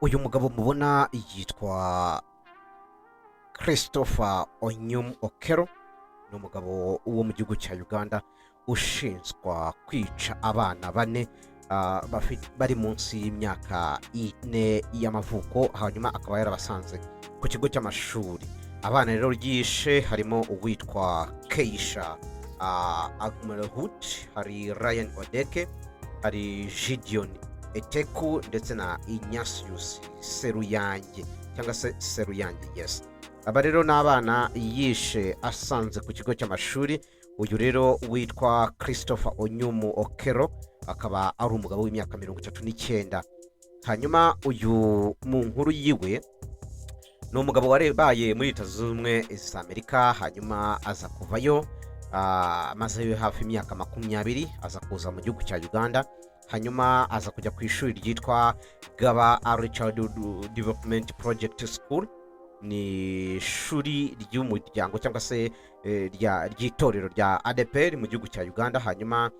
uyu mugabo mubona yitwa Christopher Onyum Okero, ni umugabo wo mu gihugu cya Uganda ushinjwa kwica abana bane bari munsi y'imyaka 4 y'amavuko, hanyuma akaba yarabasanze ku kigo cy'amashuri. Abana rero yishe harimo uwitwa Keisha Agmerhut, hari Ryan Odeke, hari Gideon Eteku ndetse na Ignatius Seruyange cyangwa se Seruyange. Yes, aba rero n'abana yishe asanze ku kigo cy'amashuri. Uyu rero witwa Christopher Onyumu Okero akaba ari umugabo w'imyaka 39. hanyuma uyu mu nkuru yiwe ni umugabo warebaye muri Leta Zunze Ubumwe za Amerika, hanyuma aza kuvayo amaze hafi imyaka 20, aza kuza mu gihugu cya Uganda, hanyuma aza kujya ku ishuri ryitwa Gaba Early Childhood Development Project School. Ni ishuri ry'umuryango cyangwa se ry'itorero rya ADPR mu gihugu cya Uganda. Hanyuma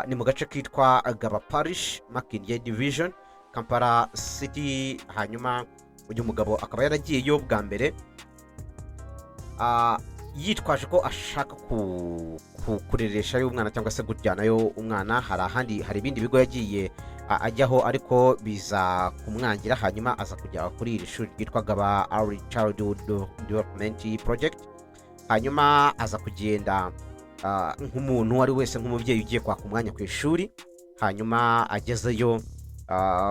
ni mu gace kitwa Gaba Parish, Makinye Division, Kampala City. Hanyuma uyu mugabo akaba yaragiyeyo bwa mbere yitwaje ko ashaka kureresha y'umwana cyangwa se kujyanayo umwana. hari ibindi bigo yagiye ajyaho ariko biza kumwangira, hanyuma aza kujya kuri iri shuri ryitwa Gaba Early Childhood Development Project. hanyuma aza kugenda nk'umuntu wari wese, nk'umubyeyi ugiye kwaka umwanya ku ishuri. hanyuma agezeyo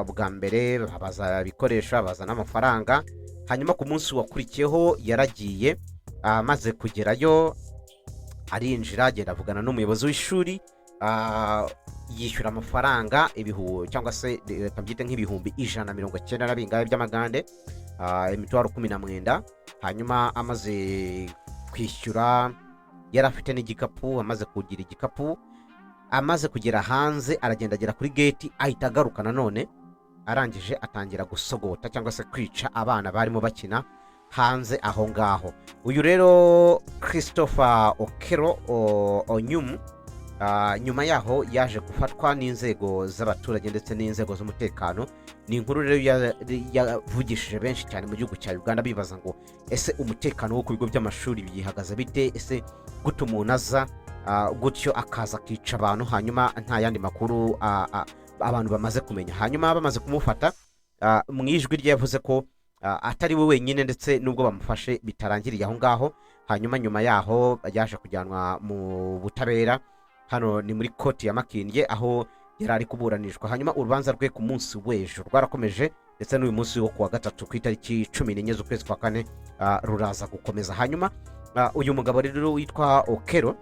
bwa mbere babaza ibikoresho, babaza n'amafaranga. hanyuma ku munsi wakurikiyeho yaragiye, amaze kugerayo arinjira, agenda avugana n'umuyobozi w'ishuri, yishyura amafaranga cyangwa se reka mbyite nk'ibihumbi 190 na bingahe by'amagande, imitwaro 19. hanyuma amaze kwishyura yari afite n'igikapu. amaze kugira igikapu, amaze kugera hanze aragenda agera kuri gate, ahita agaruka nanone. arangije atangira gusogota cyangwa se kwica abana barimo bakina hanze aho ngaho. uyu rero Christopher Okero Onyum nyuma yaho yaje gufatwa n'inzego z'abaturage ndetse n'inzego z'umutekano. ni inkuru rero yavugishije benshi cyane mu gihugu cya Uganda, bibaza ngo ese umutekano wo ku bigo by'amashuri bihagaze bite? ese gute umuntu aza gutyo akaza akica abantu hanyuma nta yandi makuru abantu bamaze kumenya? hanyuma bamaze kumufata, mu ijwi rye yavuze ko atari we wenyine, ndetse nubwo bamufashe bitarangiriye aho ngaho. hanyuma nyuma yaho yaje kujyanwa mu butabera, hano ni muri koti ya Makinye aho yari ari kuburanishwa. hanyuma urubanza rwe ku munsi w'ejo rwarakomeje, ndetse n'uyu munsi wo kuwa gatatu ku itariki 14 z'ukwezi kwa 4 ruraza gukomeza. hanyuma uyu mugabo rero witwa Okero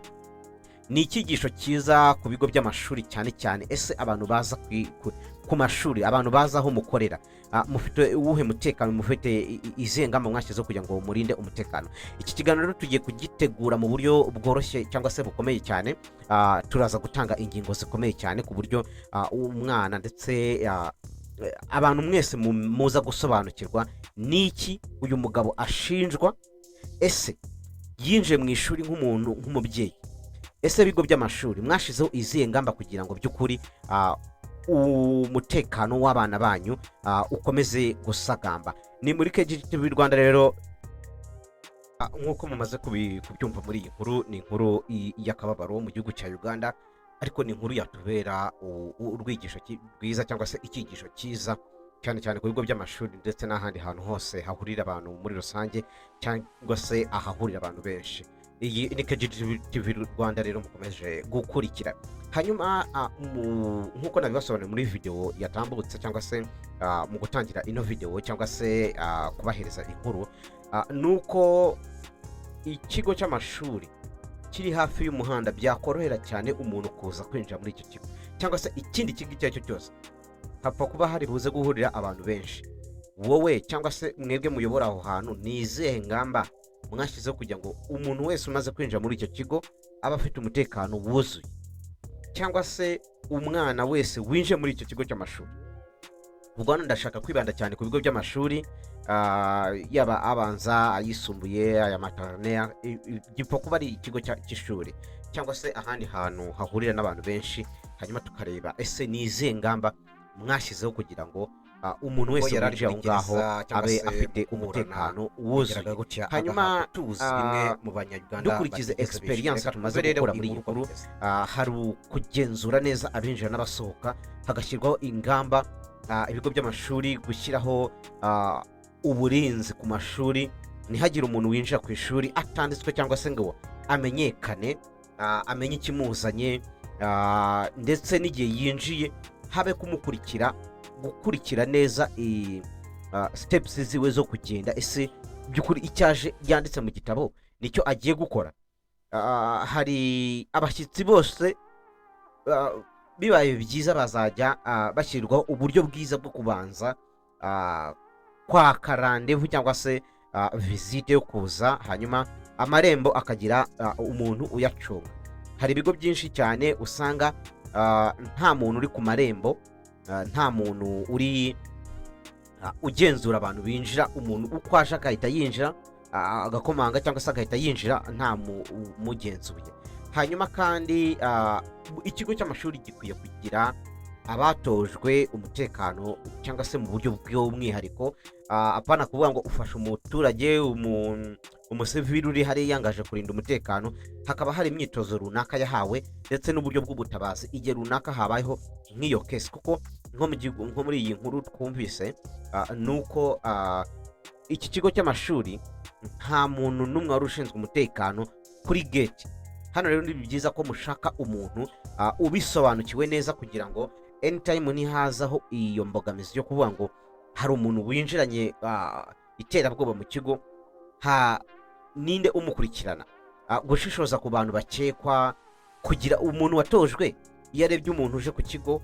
ni icyigisho cyiza ku bigo by'amashuri cyane cyane. ese abantu baza ku mashuri, abantu baza aho mukorera, mufite uwuhe mutekano? mufite izihe ngamba mwashyizeho kugira ngo murinde umutekano? iki kiganiro rero tugiye kugitegura mu buryo bworoshye cyangwa se bukomeye cyane. turaza gutanga ingingo zikomeye cyane ku buryo umwana ndetse abantu mwese muza gusobanukirwa n'iki uyu mugabo ashinjwa. ese yinjiye mu ishuri nk'umuntu, nk'umubyeyi? ese ibigo by'amashuri mwashizeho izihe ngamba kugira ngo by'ukuri umutekano w'abana banyu ukomeze gusagamba? ni muri KGTV Rwanda rero. nk'uko mumaze kubyumva muri iyi nkuru, ni inkuru y'akababaro mu gihugu cya Uganda, ariko ni inkuru yatubera urwigisho rwiza cyangwa se icyigisho cyiza cyane cyane ku bigo by'amashuri ndetse n'ahandi hantu hose hahurira abantu muri rusange cyangwa se ahahurira abantu benshi. iyi ni KGTV Rwanda rero mukomeje gukurikira. hanyuma nk'uko nabibasobanuriye muri video yatambutse cyangwa se mu gutangira ino video cyangwa se kubahereza inkuru, nuko ikigo cy'amashuri kiri hafi y'umuhanda byakorohera cyane umuntu kuza kwinjira muri icyo kigo, cyangwa se ikindi kigo icyo ari cyo cyose. hapfa kuba hari buze guhurira abantu benshi. wowe cyangwa se mwebwe muyobora aho hantu, ni izihe ngamba mwashyizeho kugira ngo umuntu wese umaze kwinjira muri icyo kigo aba afite umutekano wuzuye, cyangwa se umwana wese winjiye muri icyo kigo cy'amashuri? ubwo hano ndashaka kwibanda cyane ku bigo by'amashuri, yaba abanza, ayisumbuye, aya maternelle, gipfa kuba ari ikigo cy'ishuri cyangwa se ahandi hantu hahurira n'abantu benshi. hanyuma tukareba ese ni izihe ngamba mwashyizeho kugira ngo umuntu wese yari ari winjiye aho muri ngaho gereza cyangwa abe se afite kuburana, umutekano wuzuye. yageraga gutya Hanyuma agahabwa tuzi bimwe mu banyarwanda dukurikize batigeze experience bishyura. tumaze Reka gukora twumve muri iyi rero nkuru, inkuru uko hari ukugenzura neza abinjira n'abasohoka, hagashyirwaho ingamba, ibigo by'amashuri gushyiraho uburinzi ku mashuri, ntihagire umuntu winjira ku ishuri atanditswe cyangwa se ngo amenyekane, amenye ikimuzanye, ndetse n'igihe yinjiye habe gukurikira neza steps ziwe zo kugenda. Ese by'ukuri icyaje yanditse mu gitabo nicyo agiye gukora? Hari abashyitsi bose, bibaye byiza bazajya bashyirwaho uburyo bwiza bwo kubanza kwaka randevu cyangwa se visite yo kuza, hanyuma amarembo akagira umuntu uyacunga. Hari ibigo byinshi cyane usanga nta muntu uri ku marembo, nta muntu uri ugenzura abantu binjira, umuntu uko aje agahita yinjira, agakomanga cyangwa se agahita yinjira nta mugenzuye. Hanyuma kandi ikigo cy'amashuri gikwiye kugira abatojwe umutekano cyangwa se mu buryo bw'umwihariko, apana kuvuga ngo ufasha umuturage, umusivili uri hariya yangaje kurinda umutekano. Hakaba hari imyitozo runaka yahawe ndetse n'uburyo bw'ubutabazi igihe runaka habayeho nk'iyo kesi, kuko nko muri iyi nkuru twumvise nuko iki kigo cy'amashuri nta muntu n'umwe wari ushinzwe umutekano kuri gate. Hano rero ni byiza ko mushaka umuntu ubisobanukiwe neza, kugira ngo anytime nihazaho iyo mbogamizi yo kuvuga ngo hari umuntu winjiranye iterabwoba mu kigo, ninde umukurikirana, gushishoza ku bantu bakekwa, kugira umuntu watojwe iyo arebye umuntu uje ku kigo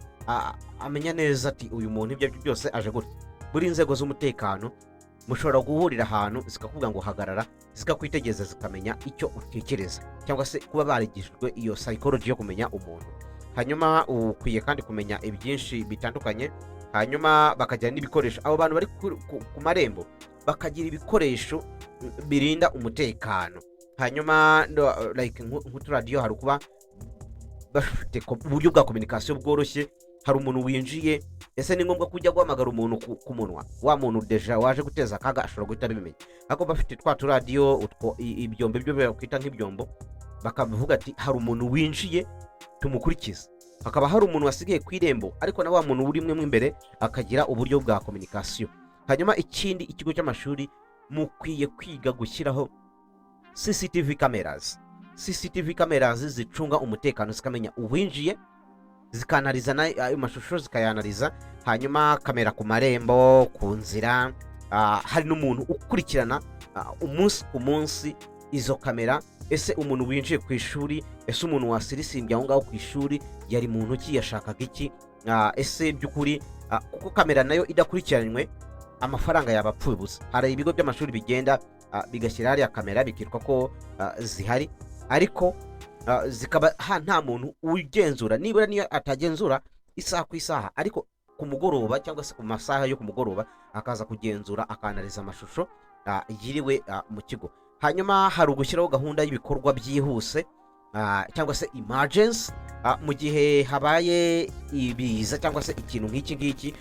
amenya neza ati uyu muntu ibyo byose aje gutya. Buri inzego z'umutekano mushobora guhurira ahantu zikakuvuga ngo hagarara, zikakwitegereza zikamenya icyo utekereza, cyangwa se kuba barigishijwe iyo psychology yo kumenya umuntu. Hanyuma ukwiye kandi kumenya ibyinshi bitandukanye, hanyuma bakagira n'ibikoresho. Abo bantu bari ku marembo bakagira ibikoresho birinda umutekano. Hanyuma like nk'uturadiyo, hari kuba bafite uburyo bwa communication bworoshye. Hari umuntu winjiye, ese ni ngombwa kujya guhamagara umuntu ku munwa, wa muntu deja waje guteza akaga ashobora guhita abimenya. Ariko bafite twa turadiyo, ibyombo byo bakwita nk'ibyombo, bakavuga ati hari umuntu winjiye tumukurikiza. Hakaba hari umuntu wasigaye ku irembo, ariko na wa muntu uri mwe imbere akagira uburyo bwa communication. Hanyuma ikindi, ikigo cy'amashuri mukwiye kwiga gushyiraho CCTV cameras zicunga umutekano, zikamenya uwinjiye, zikanariza ayo mashusho, zikayanariza. Hanyuma kamera ku marembo, ku nzira, hari n'umuntu ukurikirana umunsi ku munsi izo kamera. Ese umuntu winjiye ku ishuri, ese umuntu wasirisimbye aho ngaho ku ishuri yari muntu ki, yashakaga iki? Ese by'ukuri, kuko kamera nayo idakurikiranywe amafaranga yaba apfuye ubusa. Hari ibigo by'amashuri bigenda bigashyira hariya kamera bikitwa ko zihari, ariko zikaba nta muntu ugenzura. Nibura niyo atagenzura isaha ku isaha, ariko ku mugoroba cyangwa se ku masaha yo ku mugoroba akaza kugenzura, akanariza amashusho yiriwe mu kigo. Hanyuma hari ugushyiraho gahunda y'ibikorwa byihuse, cyangwa se emergency, mu gihe habaye ibiza cyangwa se ikintu nk'iki ngiki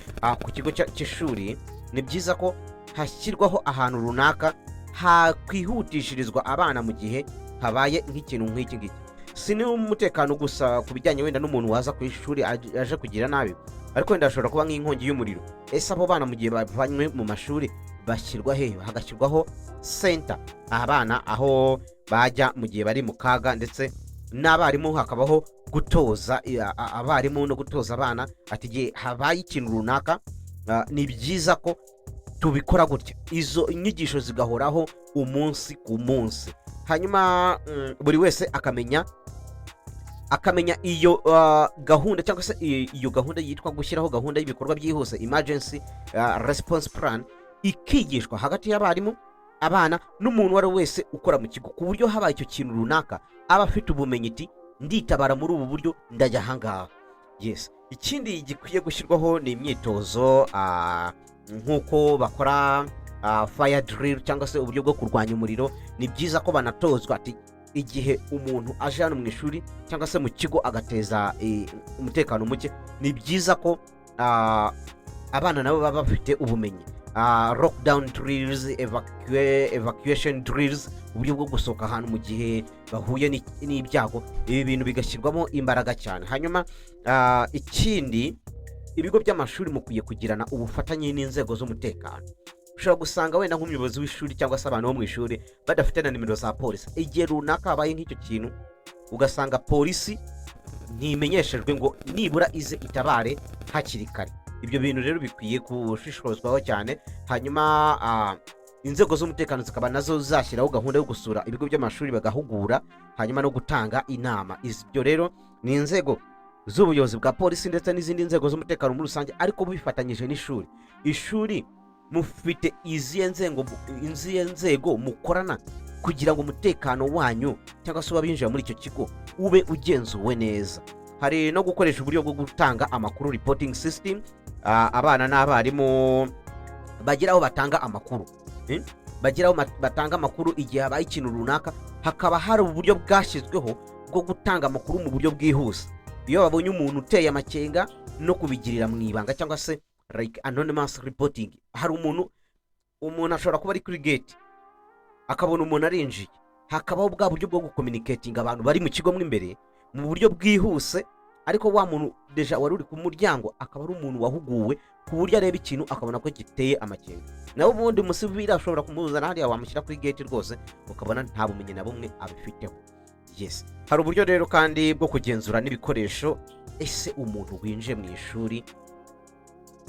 ku kigo cy'ishuri. Ni byiza ko hashyirwaho ahantu runaka hakwihutishirizwa abana mu gihe habaye nk'ikintu nk'iki ngiki. Si n'umutekano gusa ku bijyanye wenda n'umuntu waza ku ishuri aje kugira nabi, ariko wenda hashobora kuba nk'inkongi y'umuriro. Ese abo bana mu gihe bavanywe mu mashuri bashyirwa hehe? Hagashyirwaho center, abana aho bajya mu gihe bari mu kaga, ndetse n'abarimu hakabaho gutoza abarimu no gutoza abana ati igihe habaye ikintu runaka ni byiza ko tubikora gutya. Izo inyigisho zigahoraho umunsi ku munsi. Hanyuma buri wese akamenya iyo gahunda, cyangwa se iyo gahunda yitwa gushyiraho gahunda y'ibikorwa byihuse, emergency response plan, ikigishwa hagati y'abarimu, abana n'umuntu wari wese ukora mu kigo, ku buryo habaye icyo kintu runaka aba afite ubumenyi ati nditabara muri ubu buryo, ndajya ahangaha. Yes. Ikindi gikwiye gushyirwaho ni imyitozo, nk'uko bakora fire drill cyangwa se uburyo bwo kurwanya umuriro. Ni byiza ko banatozwa ati igihe umuntu aje hano mu ishuri cyangwa se mu kigo agateza umutekano muke, ni byiza ko abana nabo baba bafite ubumenyi. Lockdown drills, evacuation drills, uburyo bwo gusohoka ahantu mu gihe bahuye n'ibyago. Ibi bintu bigashyirwamo imbaraga cyane. Hanyuma ikindi, ibigo by'amashuri mukwiye kugirana ubufatanye n'inzego z'umutekano. Ushobora gusanga wenda nk'umuyobozi w'ishuri cyangwa se abantu bo mu ishuri badafite na nimero za polisi. Igihe runaka habaye nk'icyo kintu, ugasanga polisi ntimenyeshejwe ngo nibura ize itabare hakiri kare. Ibyo bintu rero bikwiye gushishikazwaho cyane. Hanyuma inzego z'umutekano zikaba nazo zashyiraho gahunda yo gusura ibigo by'amashuri bagahugura, hanyuma no gutanga inama. Ibyo rero ni inzego z'ubuyobozi bwa polisi ndetse n'izindi nzego z'umutekano muri rusange, ariko bifatanyije n'ishuri. Ishuri mufite izihe nzego mukorana kugira ngo umutekano wanyu cyangwa se abinjira muri icyo kigo ube ugenzuwe neza. Hari no gukoresha uburyo bwo gutanga amakuru, reporting system. Abana n'abarimu bagiraho batanga amakuru, batanga amakuru igihe habaye ikintu runaka. Hakaba hari uburyo bwashyizweho bwo gutanga amakuru mu buryo bwihuse. Iyo babonye umuntu uteye amakenga, no kubigirira mu ibanga cyangwa se like anonymous reporting. Hari umuntu ashobora kuba ari kuri gate akabona umuntu arinjiye, hakabaho bwa buryo bwo gucommunicating abantu bari mu kigo mo imbere mu buryo bwihuse, ariko wa muntu deja wari uri ku muryango akaba ari umuntu wahuguwe ku buryo areba ikintu akabona ko giteye amakenga. Naho ubundi umusivili ashobora kumuzana hariya, wamushyira kuri gate rwose ukabona nta bumenyi na bumwe abifiteho. Yes, hari uburyo rero kandi bwo kugenzura n'ibikoresho. Ese umuntu winjiye mu ishuri,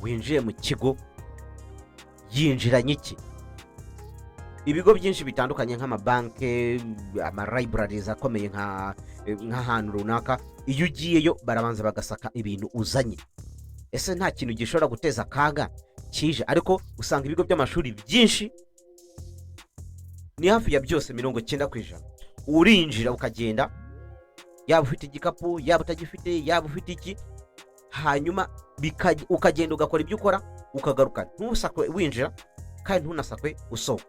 winjiye mu kigo, yinjiranye iki? Ibigo byinshi bitandukanye nk'amabanke, ama-libraries akomeye nk'ahantu runaka, iyo ugiyeyo barabanza bagasaka ibintu uzanye. Ese nta kintu gishobora guteza akaga kije? Ariko usanga ibigo by'amashuri byinshi, ni hafi ya byose 90%, urinjira ukagenda, yaba ufite igikapu, yaba utagifite, yaba ufite iki, hanyuma ukagenda ugakora ibyo ukora ukagaruka. Ntusakwe winjira kandi ntunasakwe usohoka.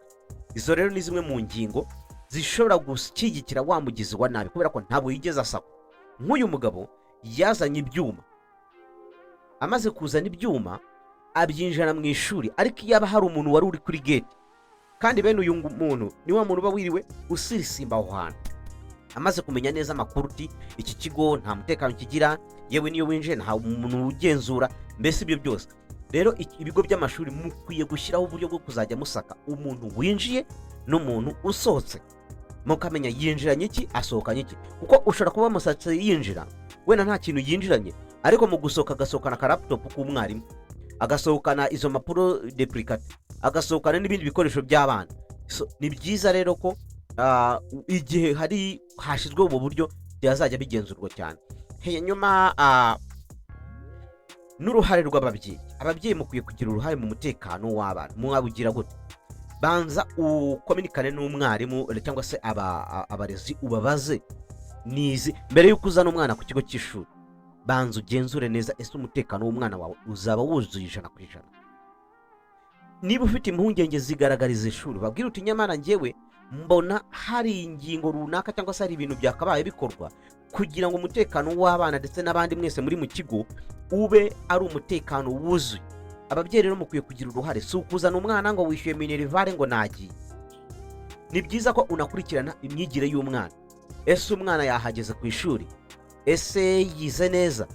Izo rero ni zimwe mu ngingo zishobora gushyigikira wa mugizi wa nabi, kubera ko ntabwo yigeze asakwa. Nk'uyu mugabo yazanye ibyuma, amaze kuzana ibyuma abyinjira mu ishuri, ariko yaba hari umuntu wari uri kuri gate, kandi bene uyu muntu ni wa muntu uba wiriwe usirisimba aho hantu, amaze kumenya neza amakuru uti iki kigo nta mutekano kigira, yewe niyo winjiye nta muntu ugenzura, mbese ibyo byose. Rero ibigo by'amashuri mukwiye gushyiraho uburyo bwo kuzajya musaka umuntu winjiye n'umuntu usohotse, mukamenya yinjiranye iki, asohokanye iki. Kuko ushobora kuba musatse yinjira wenda nta kintu yinjiranye, ariko mu gusohoka agasohokana ka laptop k'umwarimu, agasohokana izo mpapuro duplicate, agasohokana n'ibindi bikoresho by'abana. Ni byiza rero ko igihe hashyizweho ubu buryo byazajya bigenzurwa cyane. Hanyuma n'uruhare rw'ababyeyi. Ababyeyi mukwiye kugira uruhare mu mutekano w'abana. Mwabugira gute? Banza ukominikane n'umwarimu cyangwa se abarezi, ubabaze nizi mbere y'uko uzana umwana ku kigo cy'ishuri. Banza ugenzure neza ese umutekano w'umwana wawe uzaba wuzuye 100%. Niba ufite impungenge zigaragariza ishuri, babwire uti nyamara njyewe mbona hari ingingo runaka cyangwa se hari ibintu byakabaye bikorwa kugira ngo umutekano w'abana ndetse n'abandi mwese muri mu kigo ube ari umutekano wuzuye. Ababyeyi rero mukwiye kugira uruhare, si ukuzana umwana ngo wishyuye minerivare ngo nagiye. Ni byiza ko unakurikirana imyigire y'umwana. Ese umwana yahageze ku ishuri? Ese yize neza?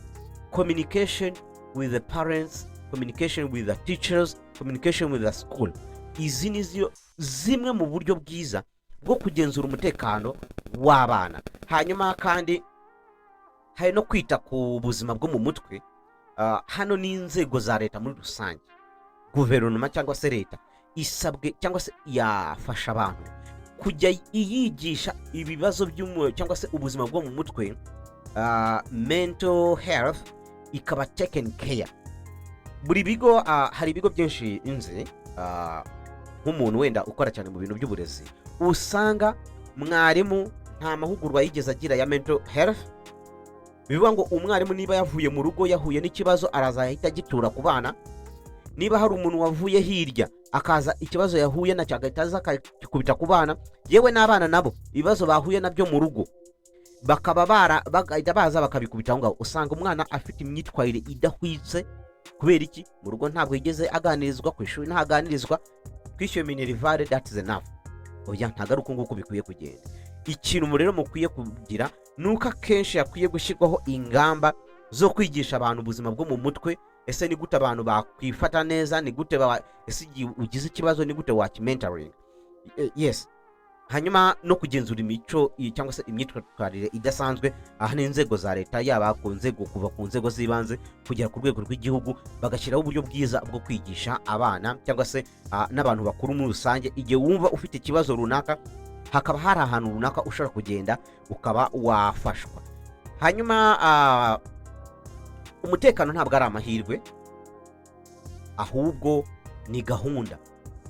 Communication with the parents, communication with the teachers, communication with the school. Izi ni zimwe mu buryo bwiza bwo kugenzura umutekano w'abana. Hanyuma kandi hari no kwita ku buzima bwo mu mutwe. Hano ni inzego za leta muri rusange, guverinoma cyangwa se leta isabwe cyangwa se yafasha abantu kujya iyigisha ibibazo cyangwa se ubuzima bwo mu mutwe, mental health ikaba taken care. Buri bigo, hari ibigo byinshi inze, nk'umuntu wenda ukora cyane mu bintu by'uburezi, usanga mwarimu nta mahugurwa yigeze agira ya mental health. Bivuga ngo umwarimu niba yavuye mu rugo yahuye n'ikibazo arazahita agitura ku bana. Niba hari umuntu wavuye hirya akaza ikibazo yahuye na cyagahita akakubita ku bana, yewe n'abana nabo ibibazo bahuye nabyo mu rugo bakaba bagahita baza bakabikubita aho ngaho. Usanga umwana afite imyitwarire idahwitse kubera iki mu rugo ntabwo yigeze aganirizwa, ku ishuri ntaganirizwa, twishyuye minerivare, that is enough. Oya, ntabwo ari uko nguko bikwiye kugenda. Ikintu rero mukwiye kugira ni uko akenshi yakwiye gushyirwaho ingamba zo kwigisha abantu ubuzima bwo mu mutwe. Ese ni gute abantu bakwifata neza, ni gute ese igihe ugize ikibazo ni gute wakimentaringa. Yes, hanyuma no kugenzura imico cyangwa se imyitwarire idasanzwe aha n'inzego za leta, yaba ku nzego kuva ku nzego z'ibanze kugera ku rwego rw'igihugu, bagashyiraho uburyo bwiza bwo kwigisha abana cyangwa se n'abantu bakuru muri rusange. Igihe wumva ufite ikibazo runaka, hakaba hari ahantu runaka ushobora kugenda ukaba wafashwa. Hanyuma umutekano ntabwo ari amahirwe, ahubwo ni gahunda.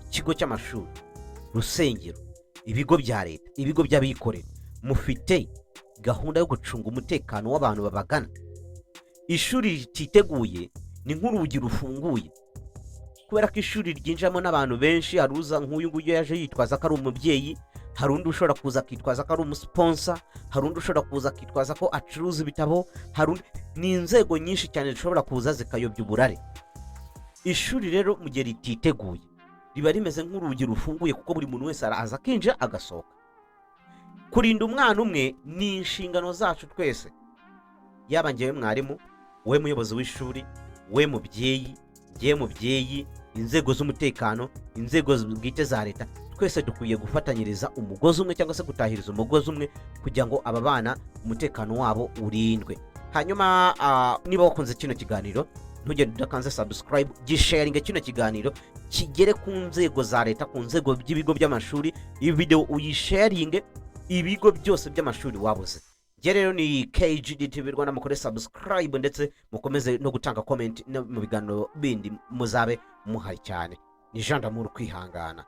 Ikigo cy'amashuri, rusengero, ibigo bya leta, ibigo by'abikorera, mufite gahunda yo gucunga umutekano w'abantu babagana. Ishuri rititeguye ni nk'urugi rufunguye, kubera ko ishuri ryinjiramo n'abantu benshi. Hari uza nk'uyu nguyu yaje yitwaza ko ari umubyeyi, hari undi ushobora kuza akitwaza ko ari umusponsa, hari undi ushobora kuza akitwaza ko acuruza ibitabo, ni inzego nyinshi cyane zishobora kuza zikayobya uburare. Ishuri rero mu gihe rititeguye riba rimeze nk'urugi rufunguye, kuko buri muntu wese araza akinjira agasohoka. Kurinda umwana umwe ni inshingano zacu twese, yaba njyewe mwarimu, we muyobozi w'ishuri, we mubyeyi, njyewe mubyeyi, inzego z'umutekano, inzego bwite za leta. Twese dukwiye gufatanyiriza umugozi umwe cyangwa se gutahiriza umugozi umwe kugira ngo aba bana umutekano wabo urindwe. Hanyuma niba wakunze kino kiganiro, ntugende udakanze subscribe, gisharinge kino kiganiro kigere ku nzego za leta, ku nzego by'ibigo by'amashuri. Iyi video uyisharinge ibigo byose by'amashuri wabuze. Njye rero ni KGD TV Rwanda, mukore subscribe ndetse mukomeze no gutanga comment mu biganiro bindi muzabe muhari cyane. Ni Jean d'Amour kwihangana.